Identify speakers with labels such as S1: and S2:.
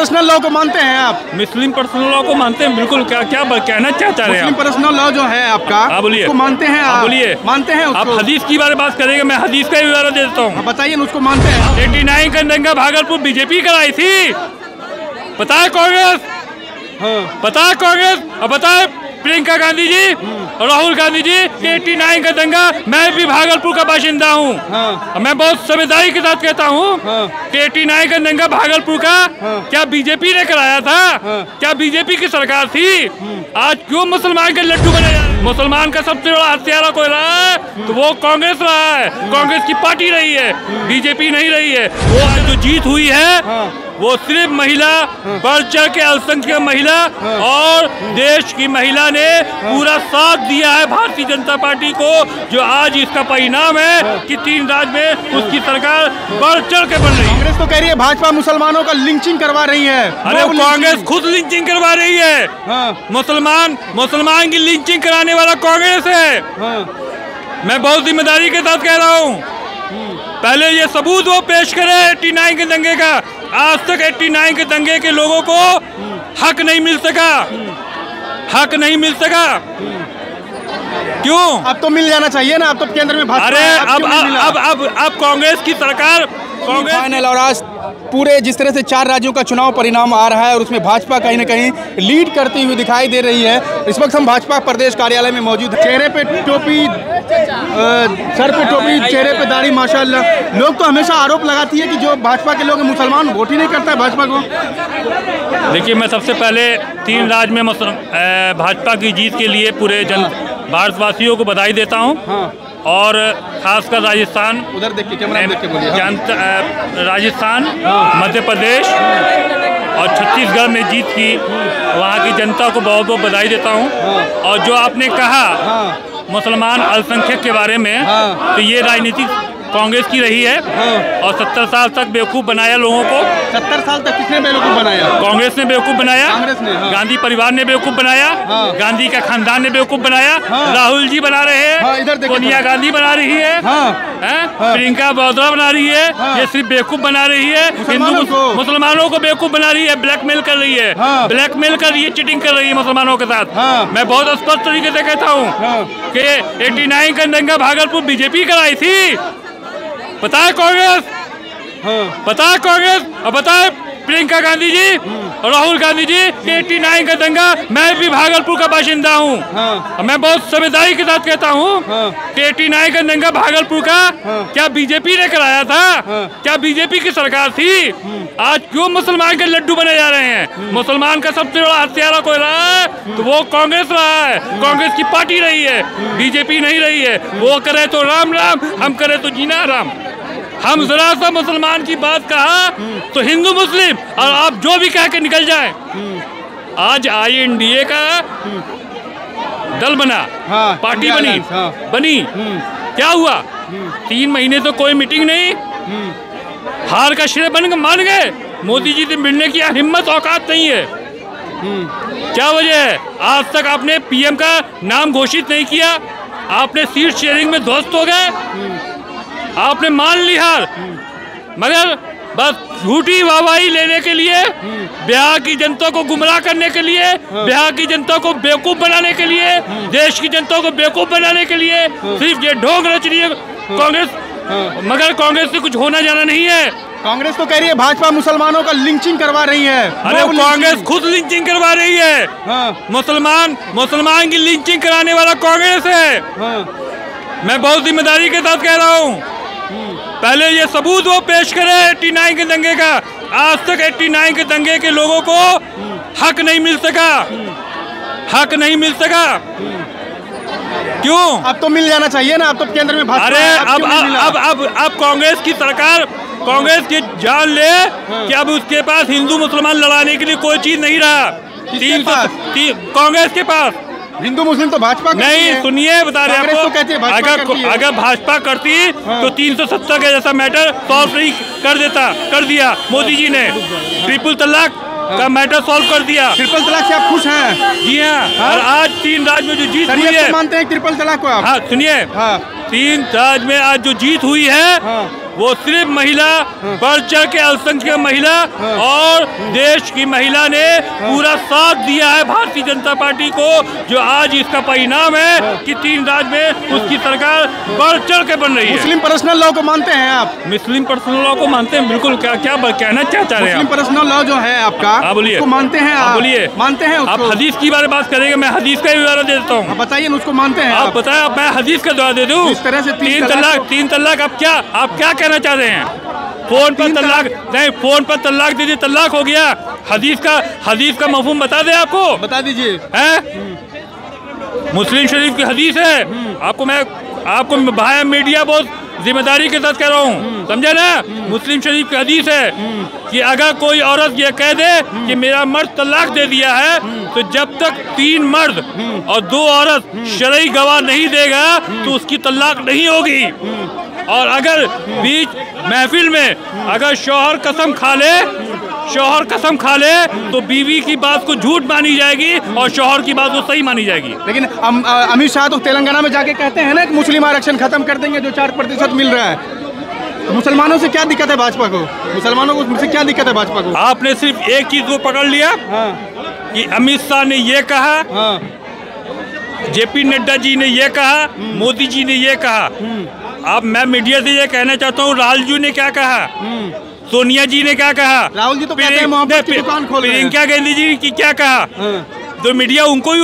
S1: Personal law को मानते हैं आप?
S2: मुस्लिम पर्सनल लॉ को मानते हैं, बिल्कुल। क्या क्या कहना क्या चाह रहे हैं?
S1: मुस्लिम पर्सनल लॉ जो है आपका,
S2: बोलिए,
S1: उसको मानते हैं आप?
S2: बोलिए,
S1: मानते हैं उसको?
S2: आप हदीस की बारे में बात करेंगे, मैं हदीस का विवरण दे देता हूँ।
S1: बताइए ना, उसको मानते हैं?
S2: 89 का दंगा भागलपुर बीजेपी कराई थी, पता है कांग्रेस? पता है कांग्रेस? और पता है प्रियंका गांधी जी और राहुल गांधी जी कि 89 का दंगा, मैं भी भागलपुर का बाशिंदा हूँ। मैं बहुत समझदारी के साथ कहता हूँ कि 89 का दंगा भागलपुर का क्या बीजेपी ने कराया था? क्या बीजेपी की सरकार थी? आज क्यों मुसलमान के लड्डू बने जा रहे हैं? मुसलमान का सबसे बड़ा हत्यारा कोई रहा है तो वो कांग्रेस रहा है, कांग्रेस की पार्टी रही है, बीजेपी नहीं रही है। वो आज जो जीत हुई है वो सिर्फ महिला, बढ़ चढ़ के अल्पसंख्यक महिला और देश की महिला ने पूरा साथ दिया है भारतीय जनता पार्टी को, जो आज इसका परिणाम है कि 3 राज्य में उसकी सरकार बढ़ चढ़ के बन रही है।
S1: कांग्रेस तो कह रही है भाजपा मुसलमानों का लिंचिंग करवा रही है।
S2: अरे कांग्रेस खुद लिंचिंग करवा रही है। मुसलमान की लिंचिंग कराने वाला कांग्रेस है। मैं बहुत जिम्मेदारी के साथ कह रहा हूँ, पहले ये सबूत वो पेश करे 89 के दंगे का। आज तक 89 के दंगे के लोगों को हक नहीं मिल सका, हक नहीं मिल सका। क्यों?
S1: अब तो मिल जाना चाहिए ना, अब तो केंद्र में भाजपा।
S2: अरे अब कांग्रेस की सरकार,
S1: फाइनल। और आज पूरे जिस तरह से 4 राज्यों का चुनाव परिणाम आ रहा है और उसमें भाजपा कहीं न कहीं लीड करती हुई दिखाई दे रही है। इस वक्त हम भाजपा प्रदेश कार्यालय में मौजूद हैं। चेहरे पे टोपी, सर पे टोपी, चेहरे पे दाढ़ी, माशाल्लाह। लोग तो हमेशा आरोप लगाती है कि जो भाजपा के लोग मुसलमान वोट ही नहीं करता है भाजपा को।
S2: देखिए, मैं सबसे पहले 3 राज्य में भाजपा की जीत के लिए पूरे भारतवासियों को बधाई देता हूँ। और खासकर राजस्थान,
S1: उधर देख के, कैमरा देख के बोलिए।
S2: राजस्थान, मध्य प्रदेश और छत्तीसगढ़ में जीत की वहाँ की जनता को बहुत बहुत बधाई देता हूँ। और जो आपने कहा मुसलमान अल्पसंख्यक के बारे में, तो ये राजनीति कांग्रेस की रही है और 70 साल तक बेवकूफ़ बनाया लोगों को।
S1: 70 साल तक किसने बेवकूफ़ बनाया?
S2: कांग्रेस ने बेवकूफ़ बनाया,
S1: कांग्रेस ने।
S2: गांधी परिवार ने बेवकूफ़ बनाया, गांधी का खानदान ने बेवकूफ़ बनाया। राहुल जी बना रहे हैं, सोनिया गांधी बना रही है, प्रियंका वाड्रा बना रही है। ये सिर्फ बेवकूफ़ बना रही है, मुसलमानों को बेवकूफ़ बना रही है, ब्लैकमेल कर रही है, ब्लैकमेल कर रही है, चीटिंग कर रही है मुसलमानों के साथ। मैं बहुत स्पष्ट तरीके से कहता हूँ कि 89 का दंगा भागलपुर बीजेपी कराई थी, पता है कांग्रेस? पता है कांग्रेस? और पता है प्रियंका गांधी जी और राहुल गांधी जी कि 89 का दंगा, मैं भी भागलपुर का बाशिंदा हूँ। मैं बहुत समझदारी के साथ कहता हूँ कि 89 का दंगा भागलपुर का क्या बीजेपी ने कराया था? क्या बीजेपी की सरकार थी? आज क्यों मुसलमान के लड्डू बने जा रहे हैं? मुसलमान का सबसे बड़ा हत्यारा कोई रहा है तो वो कांग्रेस रहा है, कांग्रेस की पार्टी रही है, बीजेपी नहीं रही है। वो करे तो राम राम, हम करे तो जीना राम। हम जरा सा मुसलमान की बात कहा तो हिंदू मुस्लिम और आप जो भी कह के निकल जाए। आज INDA का दल बना, पार्टी बनी, क्या हुआ? 3 महीने तो कोई मीटिंग नहीं, हार का श्रेय मान गए। मोदी जी से मिलने की हिम्मत औकात नहीं है। क्या वजह है? आज तक आपने PM का नाम घोषित नहीं किया, आपने सीट शेयरिंग में ध्वस्त हो गए, आपने मान ली हार, मगर बस झूठी वाहवाही लेने के लिए, बिहार की जनता को गुमराह करने के लिए, बिहार की जनता को बेवकूफ़ बनाने के लिए, देश की जनता को बेवकूफ़ बनाने के लिए सिर्फ ये ढोंग रच रही है कांग्रेस। मगर कांग्रेस से कुछ होना जाना नहीं है।
S1: कांग्रेस तो कह रही है भाजपा मुसलमानों का लिंचिंग करवा रही है।
S2: अरे कांग्रेस खुद लिंचिंग करवा रही है। मुसलमान की लिंचिंग कराने वाला कांग्रेस है। मैं बहुत जिम्मेदारी के साथ कह रहा हूँ, पहले ये सबूत वो पेश करे 89 के दंगे का। आज तक 89 के दंगे के लोगों को हक नहीं मिल सका, हक नहीं मिल सका। क्यों?
S1: अब तो मिल जाना चाहिए ना, अब तो केंद्र में भाजपा।
S2: अरे अब कांग्रेस की सरकार, कांग्रेस की जान ले कि अब उसके पास हिंदू मुसलमान लड़ाने के लिए कोई चीज नहीं रहा। कांग्रेस के पास
S1: हिंदू मुस्लिम तो भाजपा
S2: नहीं। सुनिए, बता रहे आपको, अगर भाजपा करती तो 370 का जैसा मैटर सॉल्व नहीं कर दिया मोदी जी ने। ट्रिपल तलाक का मैटर सॉल्व कर दिया।
S1: ट्रिपल तलाक से आप खुश हैं?
S2: जी हाँ। और आज 3 राज्य में जो जीत हुई है,
S1: मानते हैं ट्रिपल तलाक को आप?
S2: हाँ सुनिए, 3 राज्य में आज जो जीत हुई है वो सिर्फ महिला बढ़ चढ़ के अल्पसंख्यक महिला और देश की महिला ने पूरा साथ दिया है भारतीय जनता पार्टी को, जो आज इसका परिणाम है कि 3 राज्य में उसकी सरकार बढ़ चढ़ के बन रही है।
S1: मुस्लिम पर्सनल लॉ को मानते हैं आप?
S2: मुस्लिम पर्सनल लॉ को मानते हैं, बिल्कुल। क्या कहना क्या चाह रहे हैं?
S1: मुस्लिम पर्सनल लॉ जो है आपका,
S2: बोलिए,
S1: उसको मानते हैं आप? बोलिए, मानते हैं उसको?
S2: आप हदीस की बारे में बात करेंगे, मैं हदीस का विवरण दे देता हूँ।
S1: बताइए उसको मानते हैं
S2: आप? बताएं, मैं हदीस का द्वारा दे दूँ।
S1: इस तरह से
S2: 3 तलाक आप क्या कहना चाह रहे हैं? फोन पर तलाक नहीं, फोन पर तलाक दीजिए, तलाक हो गया। हदीस का मफहूम बता दें आपको, बता दीजिए। मुस्लिम शरीफ की हदीस है, आपको भाई मीडिया बहुत जिम्मेदारी के साथ कह रहा हूँ, समझे ना? मुस्लिम शरीफ की हदीस है कि अगर कोई औरत ये कह दे कि मेरा मर्द तलाक दे दिया है, तो जब तक 3 मर्द और 2 औरत शरई गवाह नहीं देगा तो उसकी तलाक नहीं होगी। और अगर बीच महफिल में अगर शौहर कसम खा ले तो बीवी की बात को झूठ मानी जाएगी और शौहर की बात को सही मानी जाएगी।
S1: लेकिन अमित शाह तो तेलंगाना में जाके कहते हैं ना कि मुस्लिम आरक्षण खत्म कर देंगे जो 4% मिल रहा है। तो मुसलमानों से क्या दिक्कत है भाजपा को? मुसलमानों को से क्या दिक्कत है भाजपा को?
S2: आपने सिर्फ एक चीज को पकड़ लिया कि अमित शाह ने ये कहा, JP नड्डा जी ने ये कहा, मोदी जी ने ये कहा। अब मैं मीडिया से ये कहना चाहता हूँ, राहुल जी ने क्या कहा, सोनिया जी ने क्या कहा,
S1: राहुल जी तो कहते हैं मोहब्बत की दुकान खोल रहे हैं।
S2: प्रियंका गांधी जी की क्या कहा, तो मीडिया उनको ही